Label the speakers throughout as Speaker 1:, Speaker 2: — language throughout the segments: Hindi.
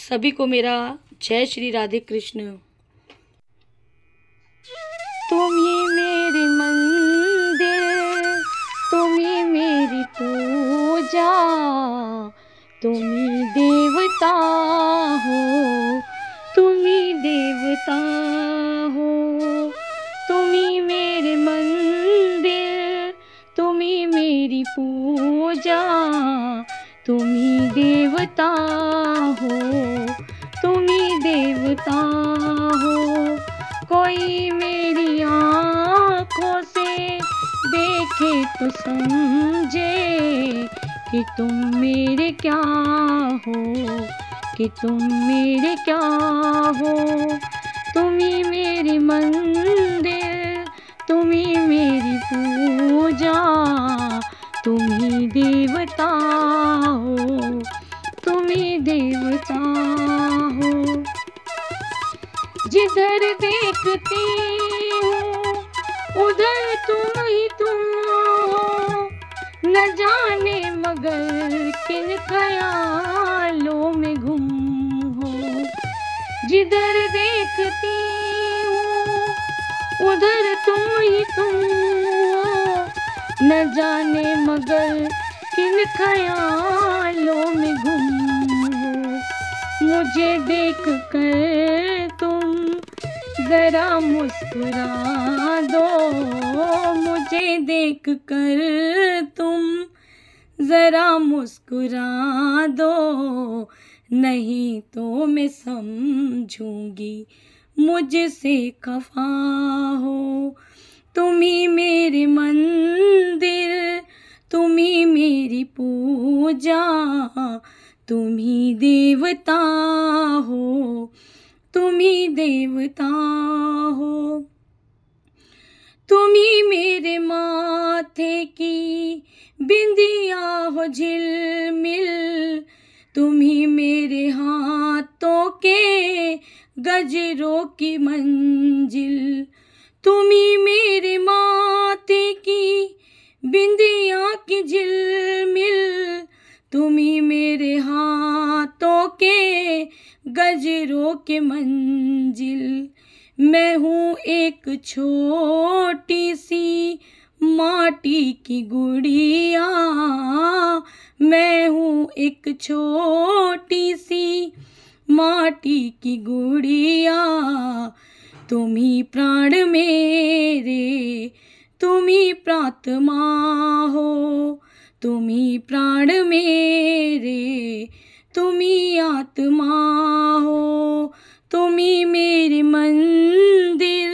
Speaker 1: सभी को मेरा जय श्री राधे कृष्ण। तुम ही मेरे मंदिर, तुम ही मेरी पूजा, तुम ही देवता हो, तुम ही देवता हो। तुम ही मेरे मंदिर, तुम ही मेरी पूजा, तुम ही देवता हो, तुम ही देवता हो। कोई मेरी आँखों से देखे तो समझे कि तुम मेरे क्या हो, कि तुम मेरे क्या हो। तुम ही मेरे मंदिर, तुम ही मेरी पूजा, तुम ही देवता हो, तुम ही देवता हो। जिधर देखती हूँ उधर तुम ही तुम हो, न जाने मगर किन ख्यालों में गुम हो। जिधर देखती हूँ उधर तुम ही तुम हो, न जाने मगर किन ख्यालों में गुम हो। मुझे देख कर तुम जरा मुस्कुरा दो, मुझे देख कर तुम जरा मुस्कुरा दो, नहीं तो मैं समझूंगी मुझसे खफा हो। तुम ही मेरे मंदिर, तुम ही मेरी पूजा, तुम ही देवता हो, तुम ही देवता हो। तुम ही मेरे माथे की बिंदिया हो झिलमिल, तुम ही मेरे हाथों के गजरों की मंजिल। तुम ही मेरे माथे की बिंदिया की झिलमिल, तुम ही मेरे हाथों के गजरों के मंजिल। मैं हूँ एक छोटी सी माटी की गुड़िया, मैं हूँ एक छोटी सी माटी की गुड़िया। तुम ही प्राण मेरे, तुम ही प्रात्मा हो, तुम ही प्राण मेरे, तुम ही आत्मा हो। तुम ही मेरे मंदिर,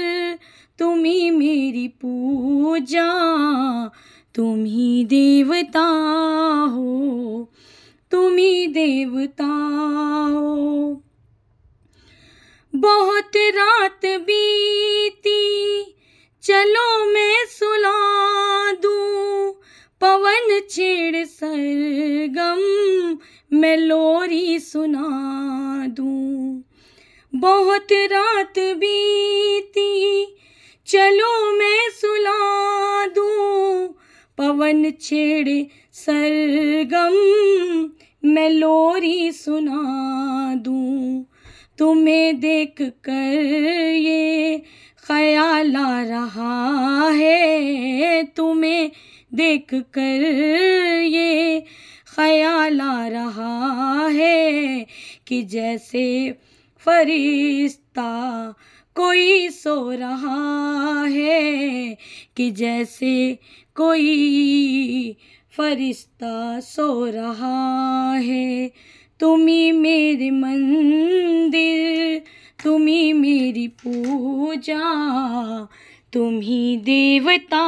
Speaker 1: तुम ही मेरी पूजा, तुम ही देवता हो, तुम ही देवता हो। बहुत रात बीती चलो मैं सुला दूं, पवन छेड़ सरगम मैं लोरी सुना दूं। बहुत रात बीती चलो मैं सुला दूं, पवन छेड़े सरगम मैं लोरी सुना दूं। तुम्हें देख कर ये ख्याल आ रहा है, तुम्हें देख कर ये ख्याल आ रहा है कि जैसे फरिश्ता कोई सो रहा है, कि जैसे कोई फरिश्ता सो रहा है। तुम ही मेरे मंदिर, तुम ही मेरी पूजा, तुम ही देवता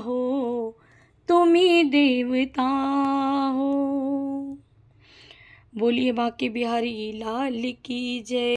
Speaker 1: हो, तुम ही देवता हो। बोलिए बांके बिहारी लाल की जय।